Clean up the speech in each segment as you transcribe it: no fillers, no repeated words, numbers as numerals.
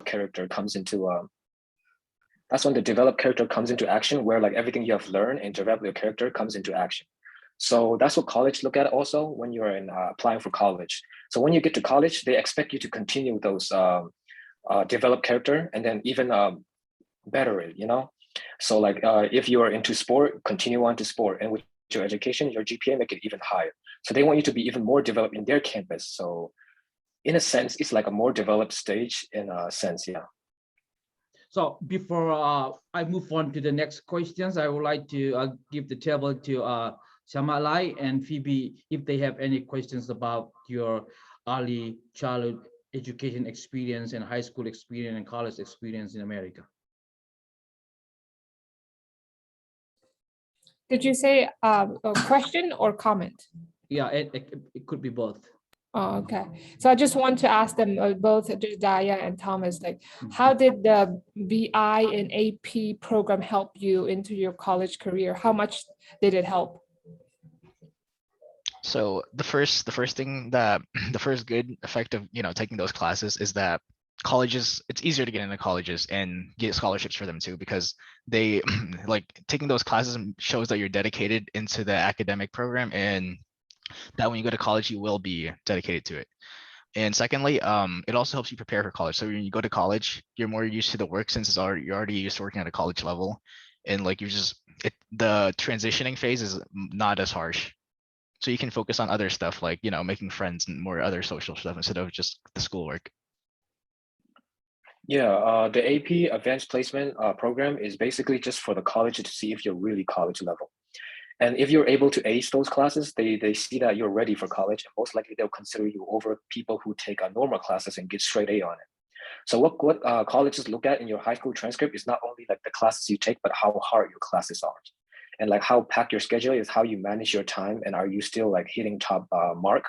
developed character comes into action, where like everything you have learned and develop your character comes into action. So that's what college look at also when you're in applying for college. So when you get to college, they expect you to continue those develop character and then even better it, you know? So like if you are into sport, continue on to sport, and with your education, your GPA make it even higher. So they want you to be even more developed in their campus. So in a sense, it's like a more developed stage in a sense, yeah. So before I move on to the next questions, I would like to give the table to Shamalai and Phoebe if they have any questions about your early childhood education experience and high school experience and college experience in America. Did you say a question or comment? Yeah, it could be both. Oh, okay. So I just want to ask them both, Jedediah and Thomas, like, how did the BI and AP program help you into your college career? How much did it help? So the first thing that the first good effect of taking those classes is that colleges, it's easier to get into colleges and get scholarships for them too, because they like taking those classes shows that you're dedicated into the academic program, and that when you go to college you will be dedicated to it. And secondly, it also helps you prepare for college. So when you go to college, you're more used to the work since you're already used to working at a college level, and like the transitioning phase is not as harsh. So you can focus on other stuff like making friends and more other social stuff instead of just the schoolwork. Yeah, the AP Advanced Placement program is basically just for the college to see if you're really college level. And if you're able to ace those classes, they see that you're ready for college, and most likely they'll consider you over people who take normal classes and get straight A on it. So what colleges look at in your high school transcript is not only like the classes you take, but how hard your classes are. And like how packed your schedule is, how you manage your time, and are you still like hitting top mark?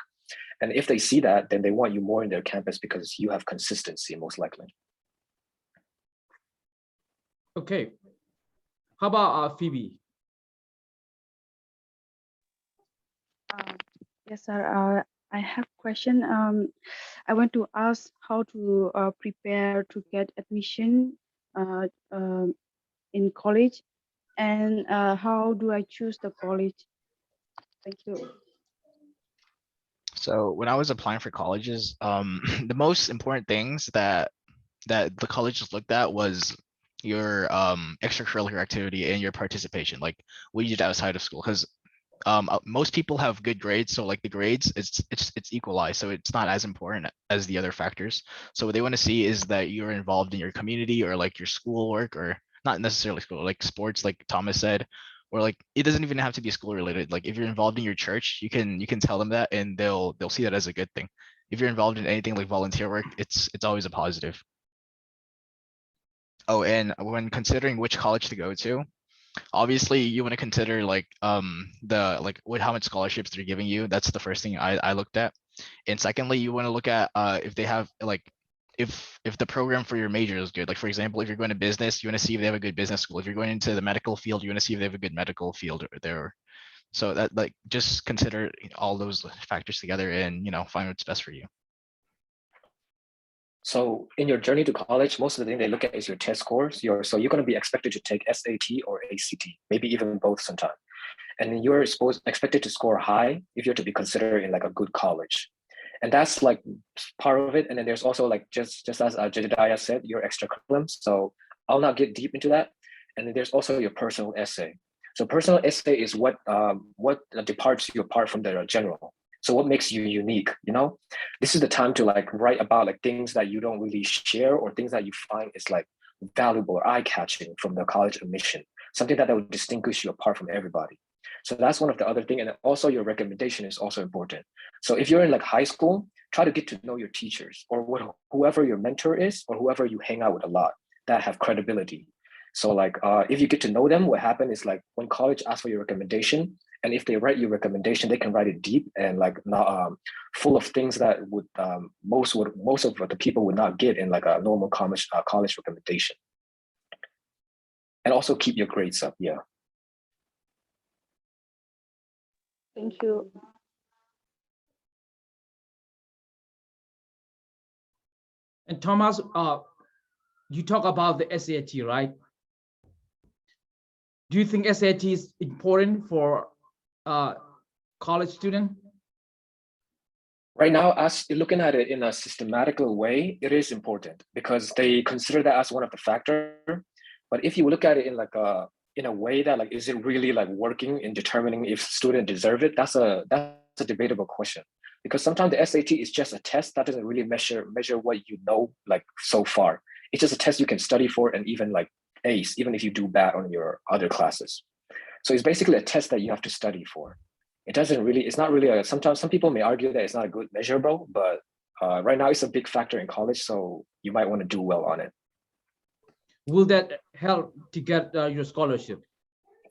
And if they see that, then they want you more in their campus because you have consistency, most likely. Okay. How about Phoebe? Yes, sir. I have a question. I want to ask how to prepare to get admission in college, and how do I choose the college? Thank you. So when I was applying for colleges, the most important things that the colleges looked at was your extracurricular activity and your participation, like what you did outside of school, because most people have good grades, so like the grades it's equalized, so it's not as important as the other factors. So what they want to see is that you're involved in your community, or like your schoolwork, or not necessarily school, like sports, like Thomas said, or like it doesn't even have to be school related. Like if you're involved in your church, you can tell them that, and they'll see that as a good thing. If you're involved in anything like volunteer work, it's always a positive. Oh, and when considering which college to go to, obviously you want to consider like how much scholarships they're giving you. That's the first thing I looked at. And secondly, you want to look at if they have like if the program for your major is good. Like for example, if you're going to business, you want to see if they have a good business school. If you're going into the medical field, you want to see if they have a good medical field there. So that like just consider all those factors together and find what's best for you. So in your journey to college, most of the thing they look at is your test scores. So you're going to be expected to take SAT or ACT, maybe even both sometime. And then you're expected to score high if you're to be considered in like a good college. And that's like part of it. And then there's also like, just as Jedediah said, your extra curriculum. So I'll not get deep into that. And then there's also your personal essay. So personal essay is what departs you apart from the general. So what makes you unique, This is the time to like write about like things that you don't really share, or things that you find is like valuable or eye-catching from the college admission, something that would distinguish you apart from everybody. So that's one of the other thing. And also your recommendation is also important. So if you're in like high school, try to get to know your teachers, or whoever your mentor is, or whoever you hang out with a lot that have credibility. So like if you get to know them, what happens is like when college asks for your recommendation, and if they write your recommendation, they can write it deep and like not full of things that would most of the people would not get in like a normal college recommendation. And also keep your grades up. Yeah. Thank you. And Thomas, you talk about the SAT, right? Do you think SAT is important for college student? Right now, as you're looking at it in a systematical way, it is important because they consider that as one of the factors. But if you look at it in like in a way that like, is it really like working in determining if students deserve it? That's a debatable question, because sometimes the SAT is just a test that doesn't really measure what you know like so far. It's just a test you can study for and even like ace, even if you do bad on your other classes. So it's basically a test that you have to study for. It's not really sometimes some people may argue that it's not a good measurable, but right now it's a big factor in college, so you might want to do well on it. Will that help to get your scholarship?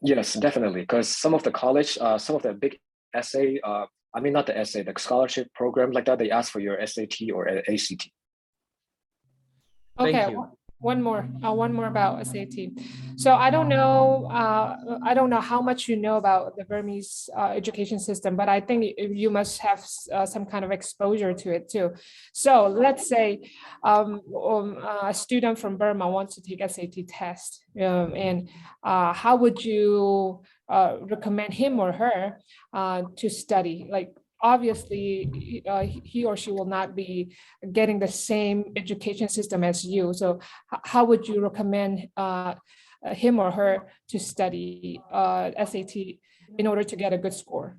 Yes, definitely, because some of the college, some of the big essay, I mean, not the essay, the scholarship program like that, they ask for your SAT or ACT. Okay, Thank you. one more about SAT. So I don't know how much you know about the Burmese education system, but I think you must have some kind of exposure to it too. So let's say a student from Burma wants to take SAT test, and how would you recommend him or her to study? Like, obviously, he or she will not be getting the same education system as you. So how would you recommend him or her to study SAT in order to get a good score?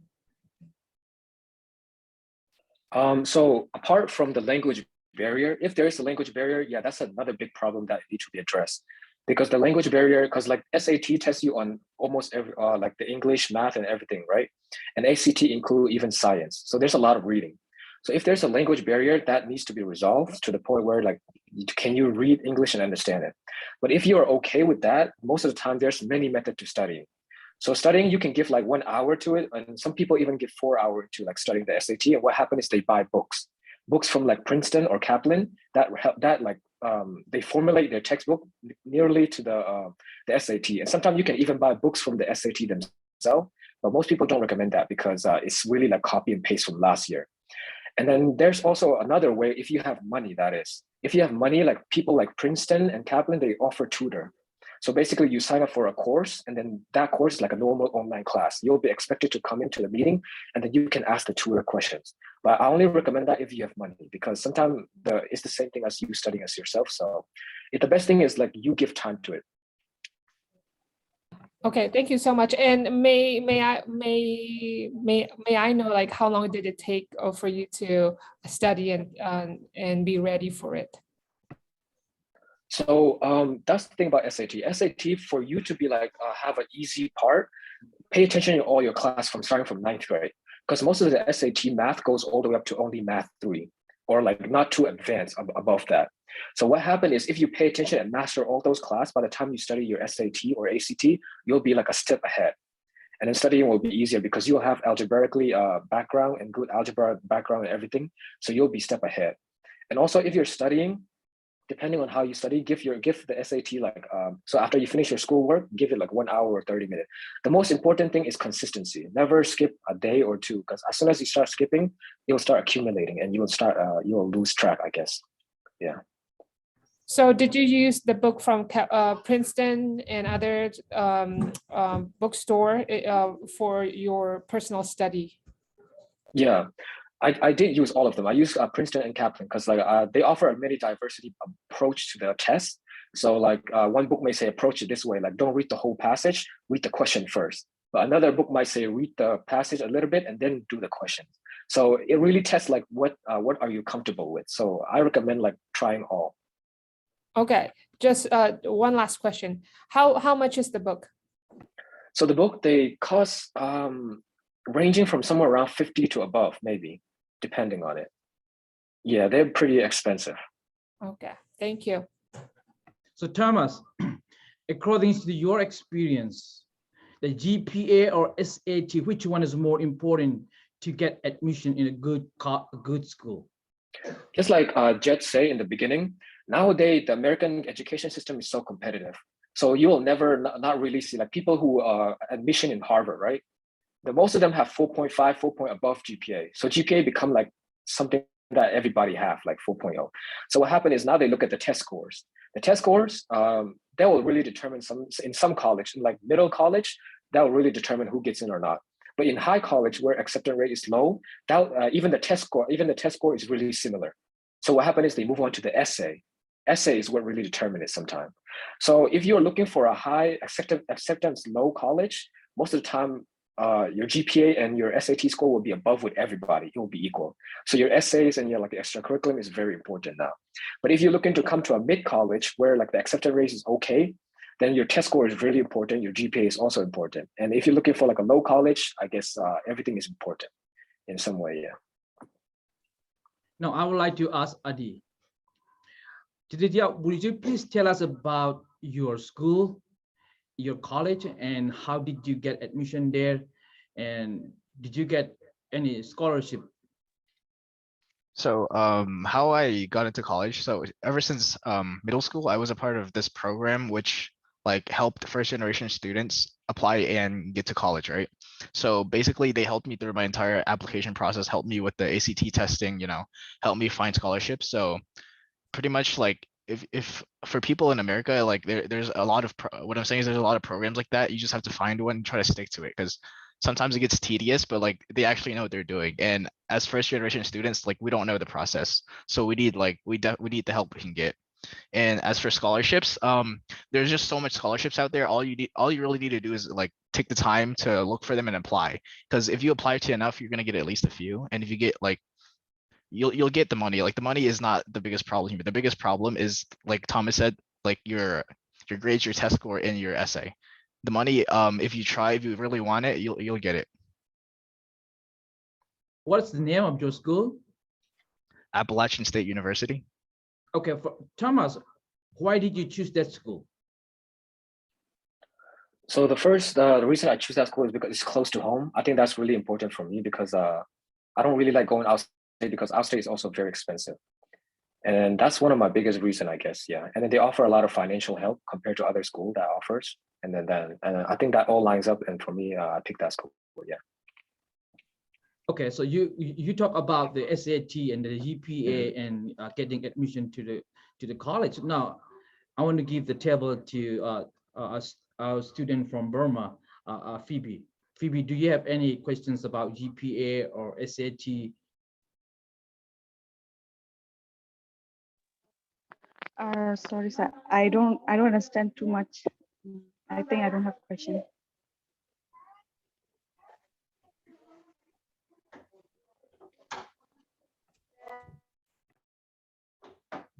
So apart from the language barrier, if there is a language barrier, yeah, that's another big problem that needs to be addressed. Because the language barrier, because like SAT tests you on almost every, like the English, math, and everything, right? And ACT include even science. So there's a lot of reading. So if there's a language barrier, that needs to be resolved to the point where like, can you read English and understand it? But if you are okay with that, most of the time there's many methods to studying. So studying, you can give like 1 hour to it. And some people even give 4 hours to like studying the SAT. And what happens is they buy books from like Princeton or Kaplan that like they formulate their textbook nearly to the SAT. And sometimes you can even buy books from the SAT themselves, but most people don't recommend that because it's really like copy and paste from last year. And then there's also another way, if you have money, that is. If you have money, like people like Princeton and Kaplan, they offer tutor. So basically you sign up for a course, and then that course is like a normal online class. You'll be expected to come into the meeting, and then you can ask the tutor questions. But I only recommend that if you have money, because sometimes it's the same thing as you studying as yourself. So the best thing is like you give time to it. Okay, thank you so much. And may I know like how long did it take for you to study and be ready for it? So that's the thing about SAT. SAT, for you to be like have an easy part, pay attention to all your class from starting from 9th grade, because most of the SAT math goes all the way up to only math 3, or like not too advanced above that. So what happened is if you pay attention and master all those classes, by the time you study your SAT or ACT, you'll be like a step ahead. And then studying will be easier because you'll have algebraically background and good algebra background and everything. So you'll be step ahead. And also if you're studying, depending on how you study, give the SAT like, so after you finish your schoolwork, give it like 1 hour or 30 minutes. The most important thing is consistency. Never skip a day or two, because as soon as you start skipping, you'll start accumulating and you'll lose track, I guess. Yeah. So did you use the book from Princeton and other bookstore for your personal study? Yeah. I did use all of them. I used Princeton and Kaplan because like they offer a many diversity approach to the test. So like one book may say approach it this way, like don't read the whole passage, read the question first. But another book might say read the passage a little bit and then do the question. So it really tests like what are you comfortable with. So I recommend like trying all. Okay, just one last question. How much is the book? So the book, they cost ranging from somewhere around 50 to above, maybe, depending on it. Yeah, they're pretty expensive. Okay, thank you. So Thomas, according to your experience, the GPA or SAT, which one is more important to get admission in a good school? Just like Jet say in the beginning, nowadays the American education system is so competitive. So you will never not really see like people who are admission in Harvard, right? Most of them have 4.5, 4 point above GPA. So GPA become like something that everybody have, like 4.0. So what happened is now they look at the test scores. The test scores, that will really determine in some college, like middle college, that will really determine who gets in or not. But in high college, where acceptance rate is low, that even the test score is really similar. So what happened is they move on to the essay. Essay is what really determines it sometimes. So if you're looking for a high acceptance low college, most of the time, your GPA and your SAT score will be above with everybody. It will be equal. So your essays and your like extracurriculum is very important now. But if you're looking to come to a mid college where like the acceptance rate is okay, then your test score is really important. Your GPA is also important. And if you're looking for like a low college, I guess everything is important in some way. Yeah. Now I would like to ask Adi. Jadidya, would you please tell us about your school, your college, and how did you get admission there? And did you get any scholarship? So how I got into college. So ever since middle school, I was a part of this program which like helped first generation students apply and get to college, right? So basically they helped me through my entire application process, helped me with the ACT testing, you know, helped me find scholarships. So pretty much like if for people in America, like there's a lot of what I'm saying is there's a lot of programs like that. You just have to find one and try to stick to it, because sometimes it gets tedious, but like they actually know what they're doing. And as first generation students, like we don't know the process, so we need like we need the help we can get. And as for scholarships, there's just so much scholarships out there. All you really need to do is like take the time to look for them and apply, because if you apply to enough, you're gonna get at least a few. And if you get like you'll get the money. Like the money is not the biggest problem here. The biggest problem is, like Thomas said, like your grades, your test score, and your essay. The money, if you really want it, you'll get it. What's the name of your school? Appalachian State University. Okay, for Thomas, why did you choose that school? So the reason I choose that school is because it's close to home. I think that's really important for me, because I don't really like going outside, because outside is also very expensive. And that's one of my biggest reasons, I guess. Yeah. And then they offer a lot of financial help compared to other school that offers. And then I think that all lines up. And for me, I picked that school. Yeah. Okay, so you talk about the SAT and the GPA and getting admission to the college. Now, I want to give the table to our student from Burma, Phoebe. Phoebe, do you have any questions about GPA or SAT? Sorry, sir. I don't understand too much. I think I don't have question.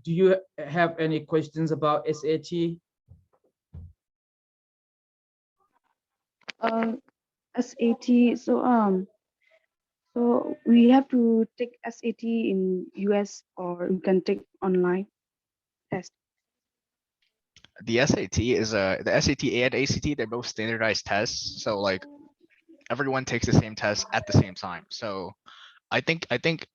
Do you have any questions about SAT? SAT. So we have to take SAT in US, or we can take online test. The SAT is the SAT and ACT, they're both standardized tests. So like everyone takes the same test at the same time. So I think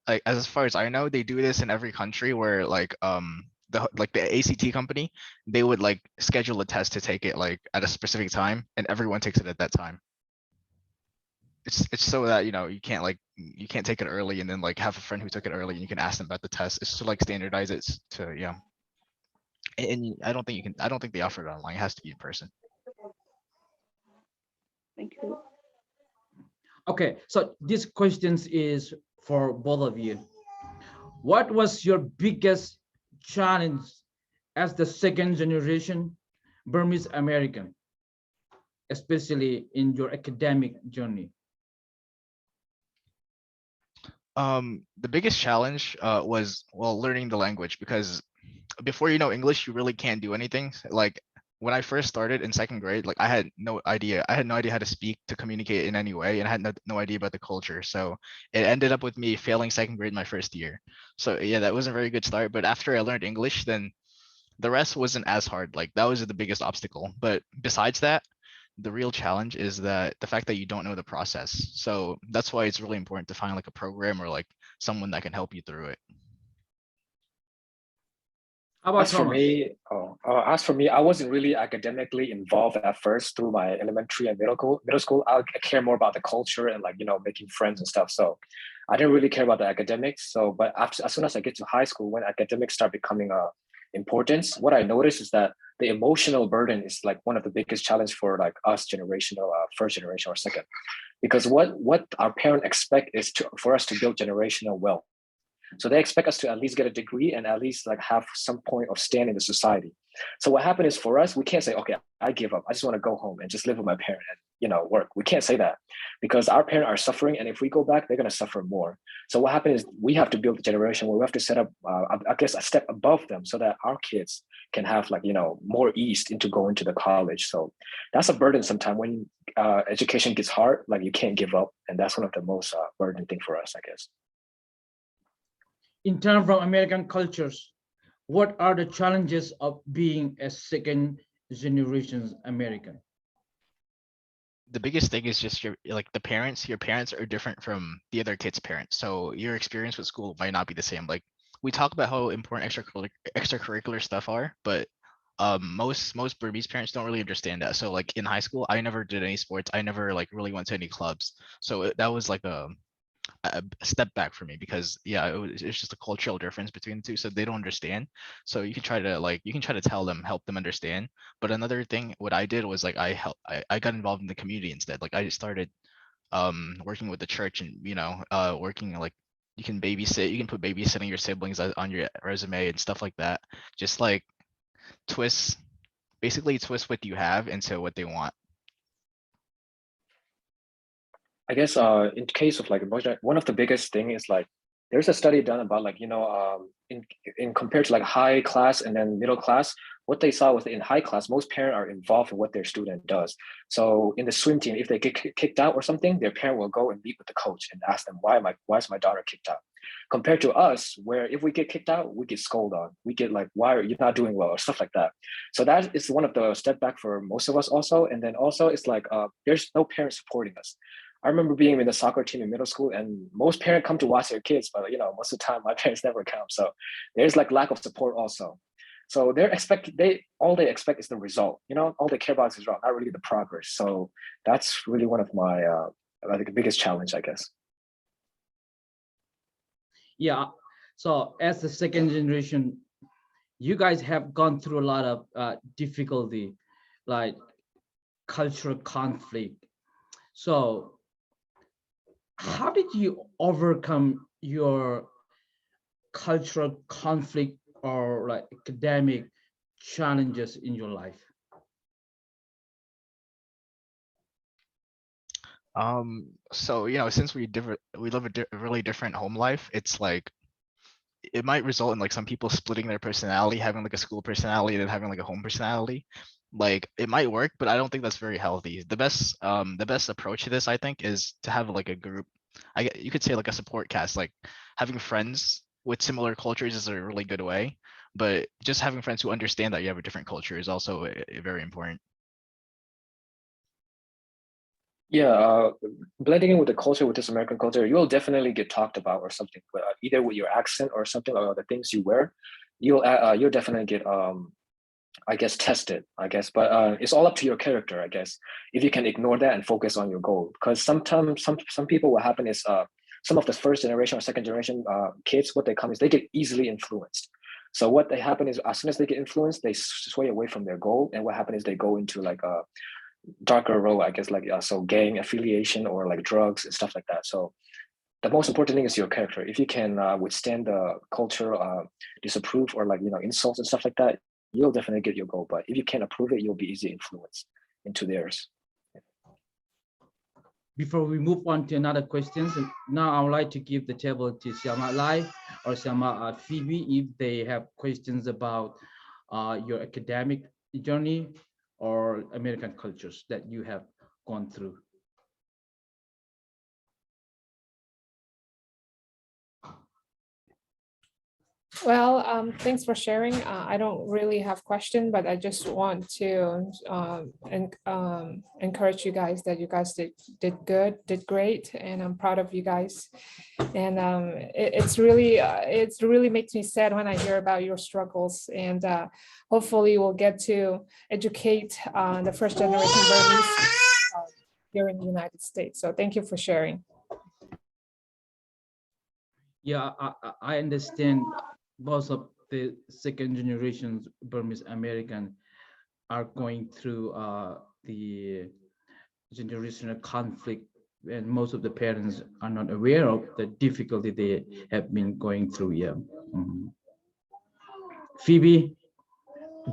like as far as I know, they do this in every country where like the ACT company, they would like schedule a test to take it like at a specific time, and everyone takes it at that time. It's so that you know you can't take it early and then like have a friend who took it early and you can ask them about the test. It's to like standardize it to yeah. And I don't think they offer it online. It has to be in person. Thank you. Okay, so this questions is for both of you. What was your biggest challenge as the second generation Burmese American, especially in your academic journey? The biggest challenge was, well, learning the language, because before you know English, you really can't do anything. Like when I first started in second grade, like I had no idea how to speak, to communicate in any way, and I had no idea about the culture. So it ended up with me failing second grade my first year. So yeah, that was a very good start. But after I learned English, then the rest wasn't as hard. Like that was the biggest obstacle. But besides that, the real challenge is that the fact that you don't know the process. So that's why it's really important to find like a program or like someone that can help you through it. How about As for Thomas? me, As for me, I wasn't really academically involved at first through my elementary and middle school. I care more about the culture and like, making friends and stuff. So I didn't really care about the academics. So, but after, as soon as I get to high school, when academics start becoming importance, what I noticed is that the emotional burden is like one of the biggest challenge for like us generational, first generation or second, because what our parents expect is for us to build generational wealth. So they expect us to at least get a degree and at least like have some point of stand in the society. So what happened is for us, we can't say, okay, I give up. I just want to go home and just live with my parent and work. We can't say that because our parents are suffering, and if we go back, they're going to suffer more. So what happened is we have to build a generation where we have to set up, I guess, a step above them so that our kids can have like more ease into going to the college. So that's a burden sometimes when education gets hard, like you can't give up, and that's one of the most burden thing for us, I guess. In terms of American cultures, what are the challenges of being a second generation American? The biggest thing is just your parents are different from the other kids' parents. So your experience with school might not be the same. Like we talk about how important extracurricular stuff are, but most Burmese parents don't really understand that. So like in high school, I never did any sports. I never like really went to any clubs. So that was like a step back for me because it's just a cultural difference between the two, so they don't understand. So you can try to tell them, help them understand. But another thing what I did was like I got involved in the community instead. Like I started working with the church and working like you can put babysitting your siblings on your resume and stuff like that. Just like basically twist what you have into what they want. I guess in case of like one of the biggest thing is like there's a study done about like in compared to like high class and then middle class, what they saw was in high class most parents are involved in what their student does. So in the swim team, if they get kicked out or something, their parent will go and meet with the coach and ask them why is my daughter kicked out, compared to us where if we get kicked out we get scolded on, we get like why are you not doing well or stuff like that. So that is one of the step back for most of us also. And then also it's like there's no parent supporting us. I remember being in the soccer team in middle school, and most parents come to watch their kids, but most of the time my parents never come. So there's like lack of support also. So all they expect is the result. All they care about is the result, not really the progress. So that's really one of my I think the biggest challenge, I guess. Yeah. So as the second generation, you guys have gone through a lot of difficulty, like cultural conflict. So how did you overcome your cultural conflict or like academic challenges in your life? So since we live a really different home life, it's like it might result in like some people splitting their personality, having like a school personality and then having like a home personality. Like it might work, but I don't think that's very healthy. The best approach to this, I think, is to have like a group. You could say like a support cast. Like having friends with similar cultures is a really good way, but just having friends who understand that you have a different culture is also very important. Yeah, blending in with the culture, with this American culture, you'll definitely get talked about or something, either with your accent or something, or the things you wear. You'll definitely get I guess tested, I guess, but it's all up to your character, I guess. If you can ignore that and focus on your goal, because sometimes some people, what happen is some of the first generation or second generation kids, what they come is they get easily influenced. So what they happen is as soon as they get influenced, they sway away from their goal, and what happens is they go into like a darker role, I guess, like so gang affiliation or like drugs and stuff like that. So the most important thing is your character. If you can withstand the cultural disapprove or like insults and stuff like that, you'll definitely get your goal. But if you can't approve it, you'll be easily influenced into theirs. Before we move on to another questions, now I would like to give the table to Siama Lai or Siama Phoebe if they have questions about your academic journey or American cultures that you have gone through. Well, thanks for sharing. I don't really have question, but I just want to encourage you guys that you guys did good, did great, and I'm proud of you guys. And it's really makes me sad when I hear about your struggles. And hopefully, we'll get to educate the first generation Burmese here in the United States. So thank you for sharing. Yeah, I understand most of the second generations Burmese American are going through the generational conflict, and most of the parents are not aware of the difficulty they have been going through. Yeah. Phoebe,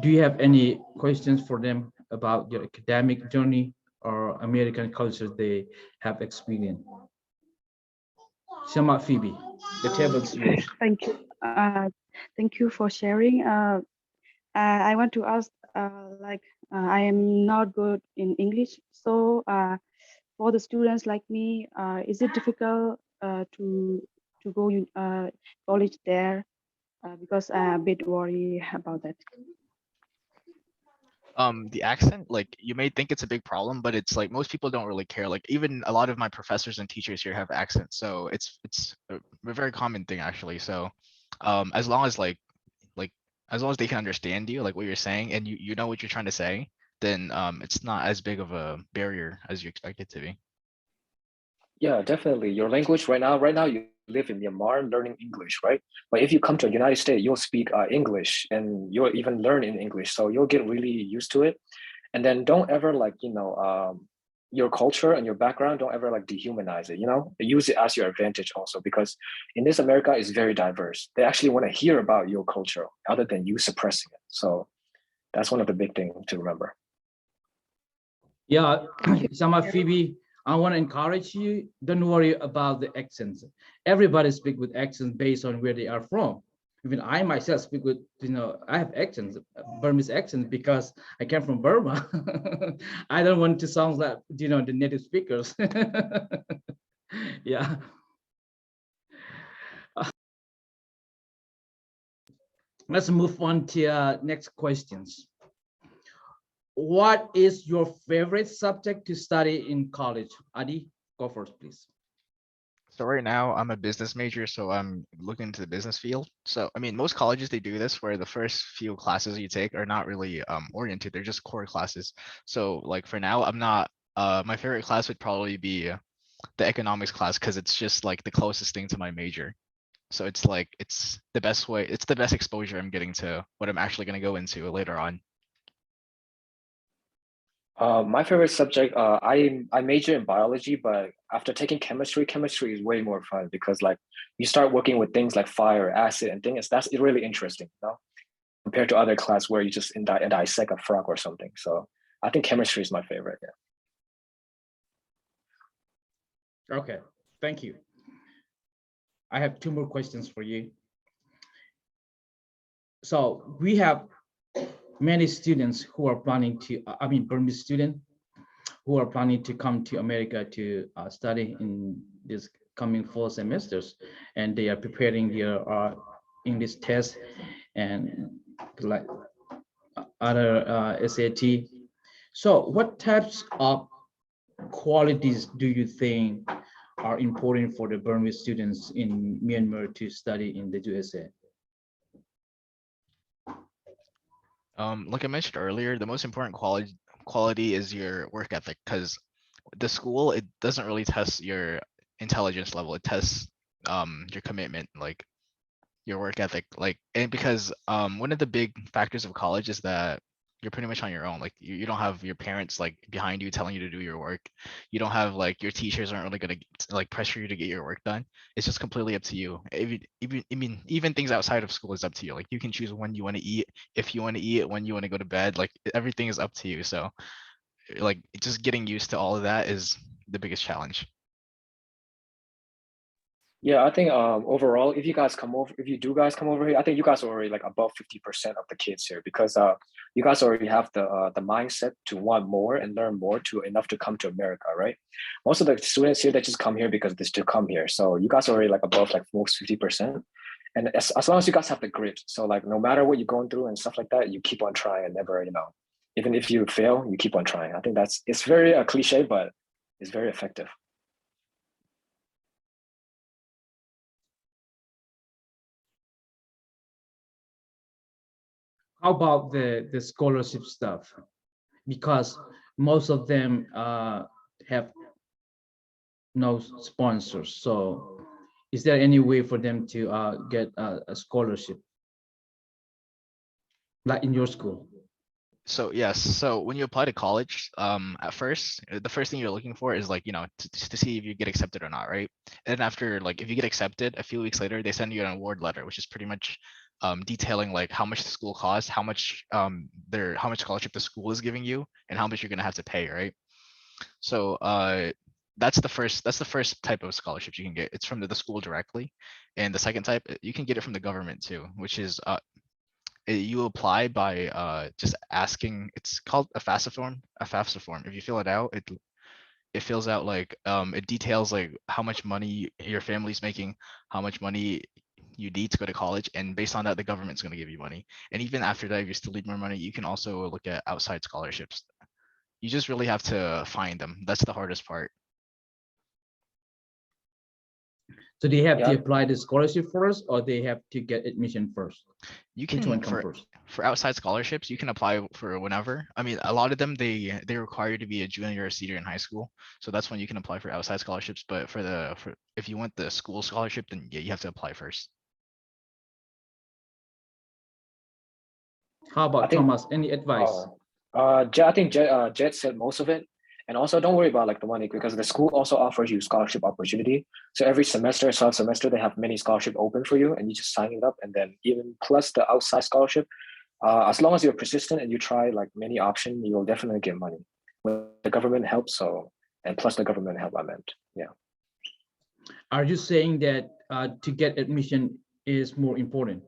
do you have any questions for them about your academic journey or American culture they have experienced? Shama, Phoebe, the table's yours. Thank you. Thank you for sharing. I want to ask, I am not good in English, so for the students like me, is it difficult to go college there? Because I'm a bit worried about that. The accent, like you may think it's a big problem, but it's like most people don't really care. Like even a lot of my professors and teachers here have accents, so it's a very common thing actually. So as long as as long as they can understand you, like what you're saying, and you know what you're trying to say, then it's not as big of a barrier as you expect it to be. Yeah, definitely. Your language right now you live in Myanmar learning English, right? But if you come to the United States, you'll speak English and you'll even learn in English. So you'll get really used to it. And then don't ever your culture and your background, don't ever like dehumanize it, use it as your advantage also, because in this America is very diverse. They actually want to hear about your culture other than you suppressing it. So that's one of the big things to remember. Yeah, Shama, Phoebe, I want to encourage you, don't worry about the accents. Everybody speak with accents based on where they are from. Even I myself speak with, I have accents, Burmese accents, because I came from Burma. I don't want to sound like, the native speakers. Yeah. Let's move on to next questions. What is your favorite subject to study in college? Adi, go first, please. So right now I'm a business major, so I'm looking into the business field. So I mean, most colleges they do this where the first few classes you take are not really oriented; they're just core classes. So like for now, I'm not. My favorite class would probably be the economics class because it's just like the closest thing to my major. So it's like it's the best way. It's the best exposure I'm getting to what I'm actually going to go into later on. My favorite subject, I major in biology, but after taking chemistry is way more fun because like you start working with things like fire, acid, and things. That's really interesting, compared to other class where you just dissect a frog or something. So I think chemistry is my favorite. Yeah. Okay, thank you. I have two more questions for you. So we have many students who are planning to, Burmese students who are planning to come to America to study in this coming fall semesters, and they are preparing their English test and like other SAT. So what types of qualities do you think are important for the Burmese students in Myanmar to study in the USA? Like I mentioned earlier, the most important quality is your work ethic because the school it doesn't really test your intelligence level. It tests your commitment, like your work ethic, like and because one of the big factors of college is that you're pretty much on your own. Like you don't have your parents like behind you telling you to do your work. You don't have like your teachers aren't really gonna like pressure you to get your work done. It's just completely up to you. Even things outside of school is up to you. Like you can choose when you want to eat, if you want to eat, when you want to go to bed. Like everything is up to you. So like just getting used to all of that is the biggest challenge. Yeah, I think overall, if you do guys come over here, I think you guys are already like above 50% of the kids here because you guys already have the mindset to want more and learn more to enough to come to America, right? Most of the students here they just come here because they still come here. So you guys are already like above like most 50%. And as long as you guys have the grit, so like no matter what you're going through and stuff like that, you keep on trying and never, even if you fail, you keep on trying. I think it's very cliche, but it's very effective. How about the scholarship stuff? Because most of them have no sponsors. So is there any way for them to get a scholarship, like in your school? So yes, so when you apply to college, at first, the first thing you're looking for is like, to see if you get accepted or not, right? And then after, like, if you get accepted, a few weeks later, they send you an award letter, which is pretty much detailing like how much the school costs, how much scholarship the school is giving you, and how much you're gonna have to pay, right? So that's the first type of scholarship you can get. It's from the school directly, and the second type, you can get it from the government too, which is you apply by just asking. It's called a Fafsa form. A Fafsa form. If you fill it out, it fills out like it details like how much money your family's making, how much money you need to go to college, and based on that, the government's going to give you money. And even after that, if you still need more money, you can also look at outside scholarships. You just really have to find them. That's the hardest part. So they have to Yeah. apply the scholarship first, or they have to get admission first? You Which one can come first? for outside scholarships, you can apply for whenever. I mean, a lot of them they require you to be a junior or senior in high school, so that's when you can apply for outside scholarships. But for if you want the school scholarship, then yeah, you have to apply first. How about Thomas? Any advice? I think Jed said most of it. And also don't worry about like the money, because the school also offers you scholarship opportunity. So every semester, semester, they have many scholarship open for you, and you just sign it up. And then even plus the outside scholarship, as long as you're persistent and you try like many options, you will definitely get money. When the government helps, and plus the government help, I meant, yeah. Are you saying that to get admission is more important?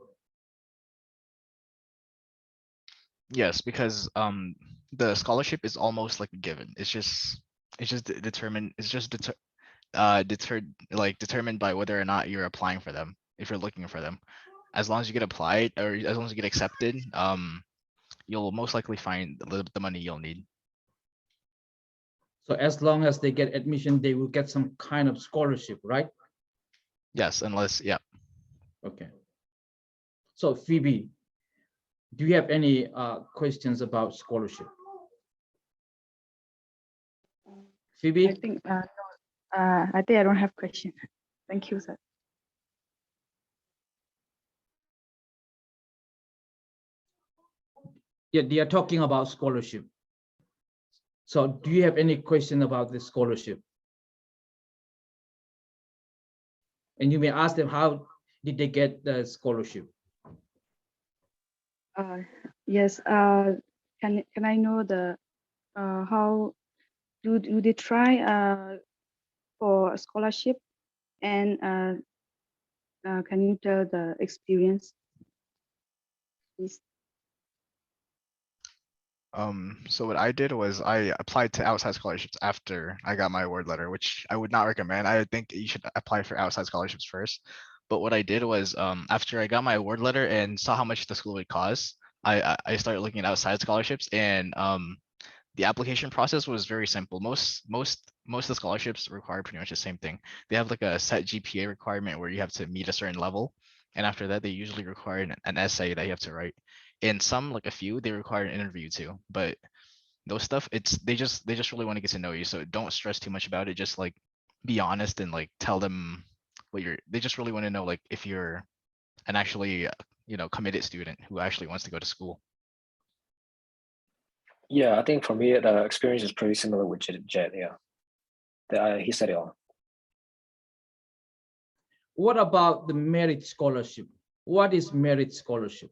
Yes, because the scholarship is almost like a given. It's just determined. It's just determined by whether or not you're applying for them. If you're looking for them, as long as you get applied, or as long as you get accepted, you'll most likely find the money you'll need. So as long as they get admission, they will get some kind of scholarship, right? Yes, unless, yeah. Okay. So Phoebe, do you have any questions about scholarship? Phoebe? I think I don't have question. Thank you, sir. Yeah, they are talking about scholarship. So do you have any question about the scholarship? And you may ask them, how did they get the scholarship? Yes. Can I know the how do they try for a scholarship, and can you tell the experience, please? So what I did was I applied to outside scholarships after I got my award letter, which I would not recommend. I think you should apply for outside scholarships first. But what I did was after I got my award letter and saw how much the school would cost, I started looking at outside scholarships, and the application process was very simple. Most of the scholarships require pretty much the same thing. They have like a set GPA requirement where you have to meet a certain level, and after that they usually require an essay that you have to write. And some, like a few, they require an interview too. But those stuff, they just really want to get to know you. So don't stress too much about it. Just like be honest and like tell them what they just really want to know like if you're an actually committed student who actually wants to go to school. Yeah, I think for me the experience is pretty similar with Jed. Yeah, he said it all. What about the merit scholarship? What is merit scholarship?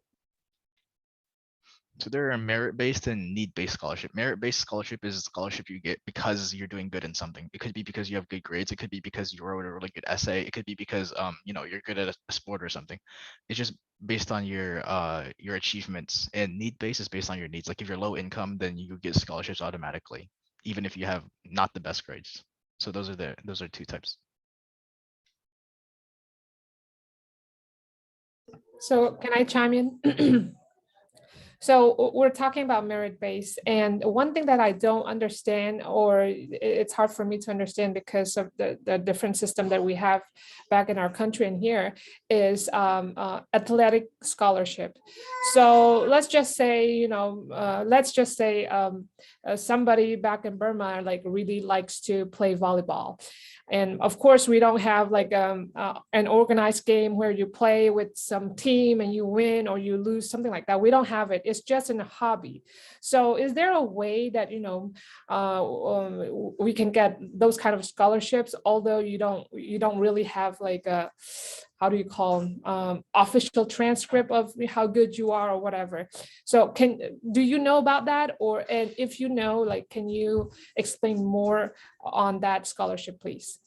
So there are merit-based and need-based scholarship. Merit-based scholarship is a scholarship you get because you're doing good in something. It could be because you have good grades. It could be because you wrote a really good essay. It could be because you're good at a sport or something. It's just based on your achievements. And need-based is based on your needs. Like if you're low income, then you get scholarships automatically, even if you have not the best grades. So those are two types. So can I chime in? So we're talking about merit-based, and one thing that I don't understand, or it's hard for me to understand because of the different system that we have back in our country and here, is athletic scholarship. So let's just say, somebody back in Burma like really likes to play volleyball. And of course, we don't have like an organized game where you play with some team and you win or you lose, something like that. We don't have it. It's just in a hobby. So is there a way that, we can get those kind of scholarships, although you don't really have like a, how do you call them, official transcript of how good you are or whatever. So do you know about that? And if you know, like, can you explain more on that scholarship, please?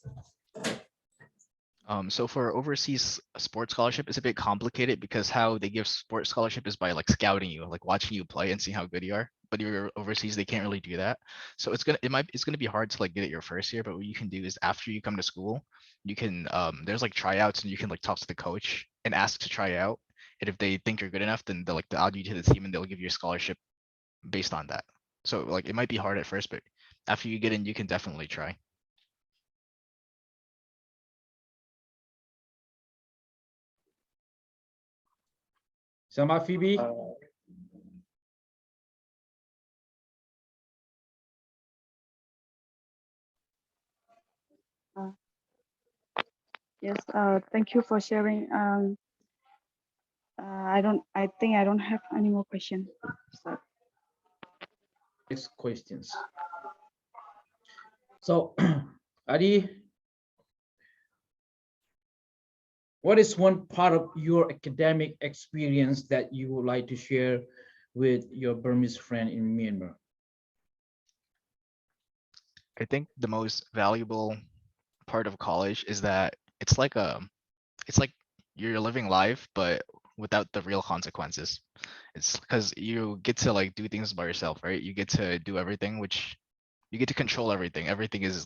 So for overseas sports scholarship, it's a bit complicated because how they give sports scholarship is by like scouting you, like watching you play and seeing how good you are. But if you're overseas, they can't really do that. So it's gonna be hard to like get it your first year. But what you can do is after you come to school, you can there's like tryouts and you can like talk to the coach and ask to try out. And if they think you're good enough, then they'll add you to the team and they'll give you a scholarship based on that. So like it might be hard at first, but after you get in, you can definitely try. Sama Phoebe? Yes, thank you for sharing. I think I don't have any more questions. So. Next questions. So, Adi, what is one part of your academic experience that you would like to share with your Burmese friend in Myanmar? I think the most valuable part of college is that it's like you're living life, but without the real consequences. It's because you get to like do things by yourself, right? You get to do everything, which you get to control everything. Everything is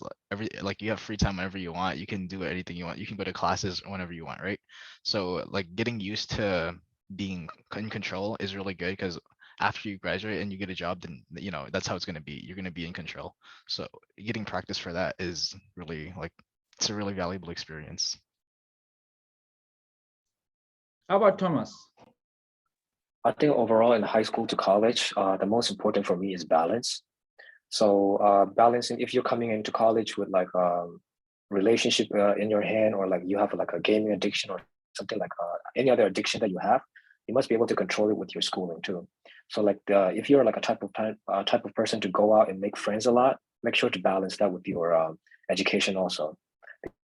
like you have free time whenever you want. You can do anything you want. You can go to classes whenever you want, right? So like getting used to being in control is really good because after you graduate and you get a job, then that's how it's gonna be. You're gonna be in control. So getting practice for that is really like it's a really valuable experience. How about Thomas? I think overall in high school to college, the most important for me is balance. So balancing, if you're coming into college with like a relationship in your hand, or like you have like a gaming addiction or something like any other addiction that you have, you must be able to control it with your schooling too. So like if you're like a type of person to go out and make friends a lot, make sure to balance that with your education also.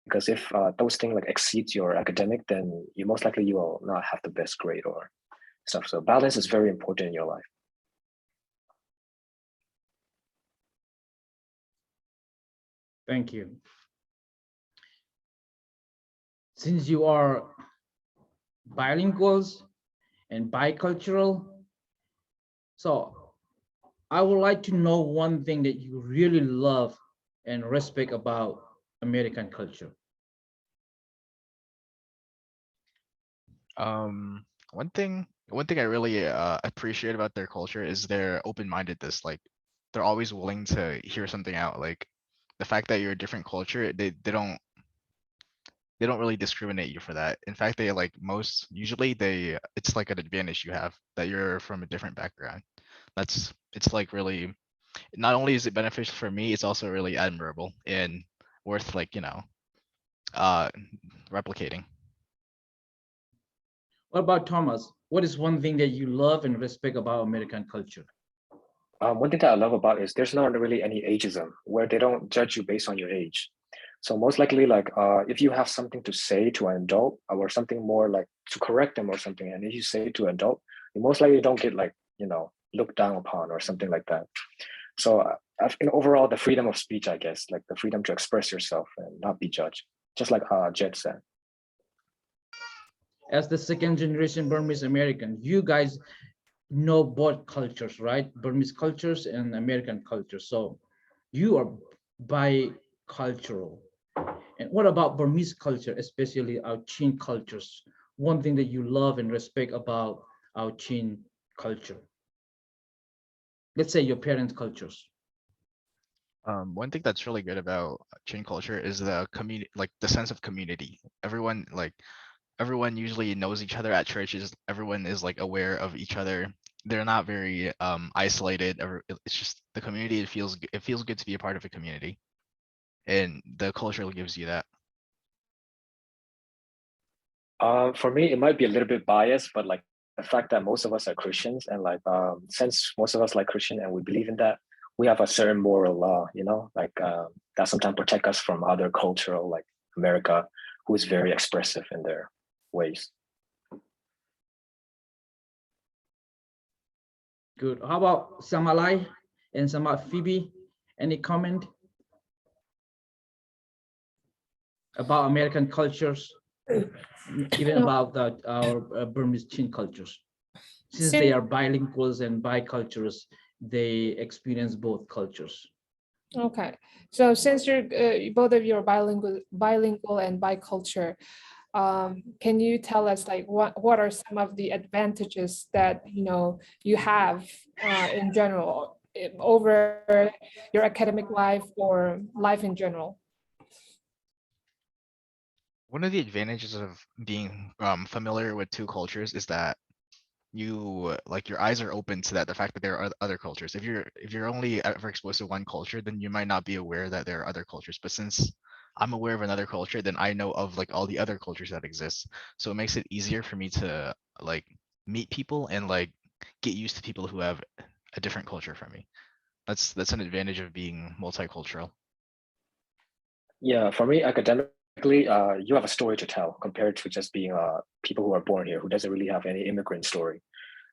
Because if those things like exceeds your academic, then you most likely you will not have the best grade or stuff. So balance is very important in your life. Thank you. Since you are bilinguals and bicultural, so I would like to know one thing that you really love and respect about American culture. One thing I really appreciate about their culture is their open-mindedness. Like they're always willing to hear something out. Like the fact that you're a different culture, they don't really discriminate you for that. In fact, they like usually it's like an advantage you have that you're from a different background. It's like really, not only is it beneficial for me, it's also really admirable and worth like, replicating. What about Thomas? What is one thing that you love and respect about American culture? One thing that I love about is there's not really any ageism where they don't judge you based on your age. So most likely, like if you have something to say to an adult or something more like to correct them or something, and if you say to an adult, you most likely don't get like looked down upon or something like that. So overall, the freedom of speech, I guess, like the freedom to express yourself and not be judged, just like Jed said. As the second generation Burmese American, you guys know both cultures, right? Burmese cultures and American culture. So you are bicultural. And what about Burmese culture, especially our Chin cultures? one thing that you love and respect about our Chin culture? Let's say your parents' cultures. One thing that's really good about Chin culture is the community, like the sense of community. Everyone usually knows each other at churches. Everyone is like aware of each other. They're not very isolated. It's just the community. It feels good to be a part of a community, and the culture gives you that. For me, it might be a little bit biased, but like the fact that most of us are Christians, and like since most of us like Christian and we believe in that, we have a certain moral law, you know, like that sometimes protect us from other cultural, like America, who is very expressive in their ways. Good. How about Samalai and Phoebe? Any comment about American cultures, even about our Burmese Chin cultures? Since they are bilinguals and bicultures, they experience both cultures. Okay, so since you're both of you are bilingual and biculture, can you tell us like what are some of the advantages that you have in general over your academic life or life in general? One of the advantages of being familiar with two cultures is that you like your eyes are open to that, the fact that there are other cultures. If you're only ever exposed to one culture, then you might not be aware that there are other cultures. But since I'm aware of another culture, then I know of like all the other cultures that exist. So it makes it easier for me to like meet people and like get used to people who have a different culture from me. That's an advantage of being multicultural. Yeah, for me, academically, you have a story to tell compared to just being people who are born here who doesn't really have any immigrant story.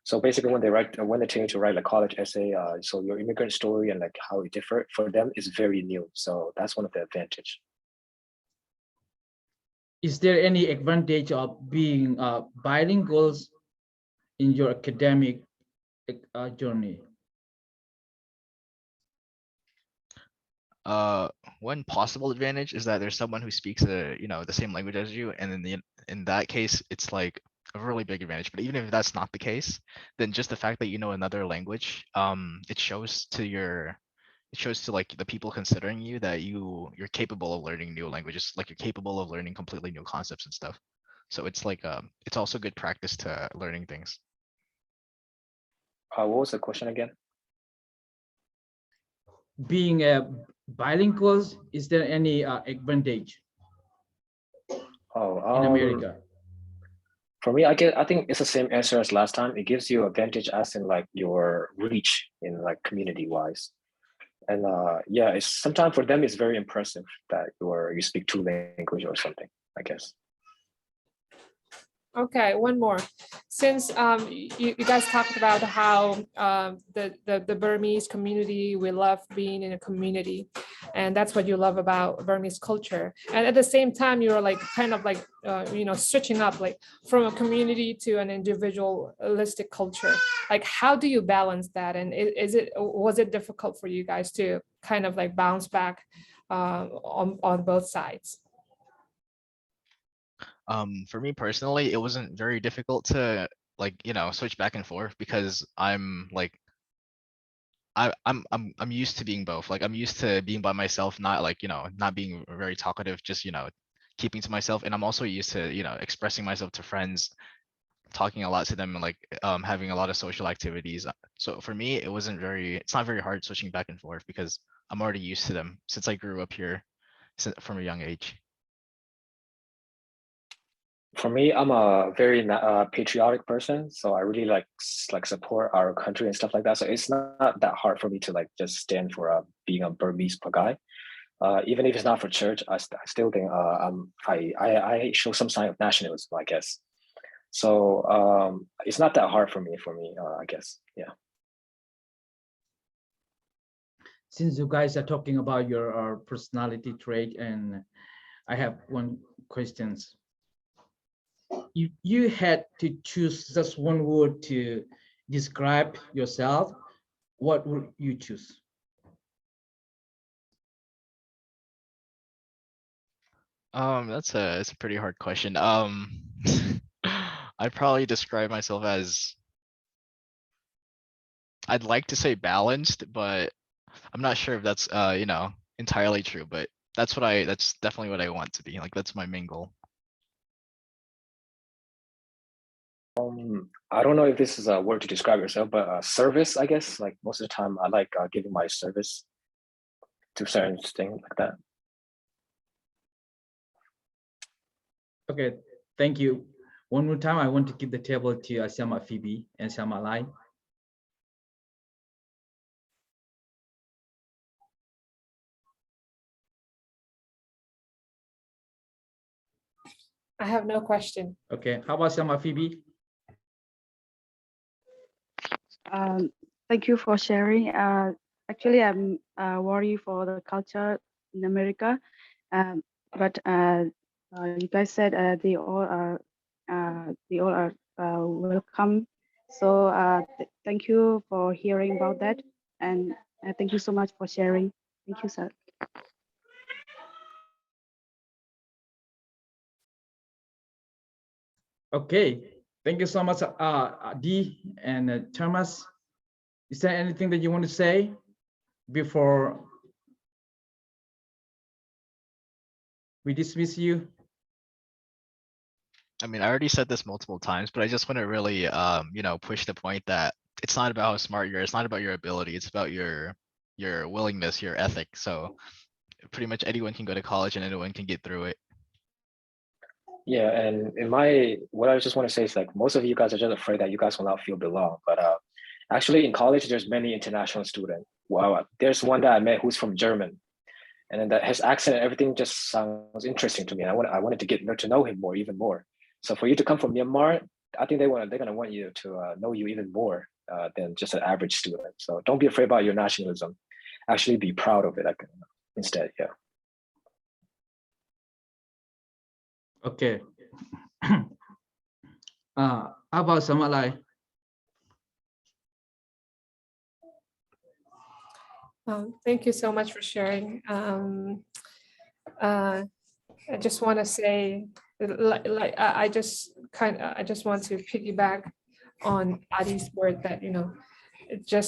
So basically, when they tell you to write like college essay, so your immigrant story and like how it differed for them is very new. So that's one of the advantage. Is there any advantage of being bilinguals in your academic journey? One possible advantage is that there's someone who speaks the same language as you, and in that case, it's like a really big advantage. But even if that's not the case, then just the fact that you know another language, it shows to like the people considering you that you're capable of learning new languages, like you're capable of learning completely new concepts and stuff. So it's like it's also good practice to learning things. What was the question again? Being a bilinguals, is there any advantage in America? For me, I think it's the same answer as last time. It gives you advantage as in like your reach in like community wise. And yeah, it's sometimes for them it's very impressive that you speak two language or something, I guess. Okay, one more. Since you guys talked about how the Burmese community, we love being in a community, and that's what you love about Burmese culture. And at the same time, you're like kind of like switching up like from a community to an individualistic culture. Like, how do you balance that? And was it difficult for you guys to kind of like bounce back on both sides? For me personally, it wasn't very difficult to like switch back and forth because I'm used to being both. Like I'm used to being by myself, not like not being very talkative, just keeping to myself. And I'm also used to expressing myself to friends, talking a lot to them, and like having a lot of social activities. So for me, it's not very hard switching back and forth because I'm already used to them since I grew up here from a young age. For me, I'm a very patriotic person, so I really like support our country and stuff like that. So it's not that hard for me to like just stand for being a Burmese guy. Even if it's not for church, I still think I show some sign of nationalism, I guess. So it's not that hard for me, I guess. Yeah. Since you guys are talking about your personality trait, and I have one question. If you had to choose just one word to describe yourself, what would you choose? That's a pretty hard question. I'd probably describe myself as, I'd like to say balanced, but I'm not sure if that's entirely true, but that's definitely what I want to be. Like that's my main goal. I don't know if this is a word to describe yourself, but service, I guess. Like most of the time, I like giving my service to certain things like that. Okay, thank you. One more time, I want to give the table to Siama Phoebe and Siama Lai. I have no question. Okay, how about Siama Phoebe? Thank you for sharing. Actually, I'm worried for the culture in America, but you guys said they all are welcome. So thank you for hearing about that, and thank you so much for sharing. Thank you, sir. Okay, thank you so much, Dee and Thomas. Is there anything that you want to say before we dismiss you? I mean, I already said this multiple times, but I just want to really, push the point that it's not about how smart you are. It's not about your ability. It's about your willingness, your ethic. So pretty much anyone can go to college and anyone can get through it. Yeah, and what I just want to say is like most of you guys are just afraid that you guys will not feel belong. But actually, in college, there's many international students. Wow, there's one that I met who's from German, and then his accent and everything just sounds interesting to me. I wanted to get to know him more, even more. So for you to come from Myanmar, I think they're gonna want you to know you even more than just an average student. So don't be afraid about your nationalism. Actually, be proud of it. Instead, yeah. Okay. How about Siama Lai? Thank you so much for sharing. I just want to say, I just want to piggyback on Adi's word that, it just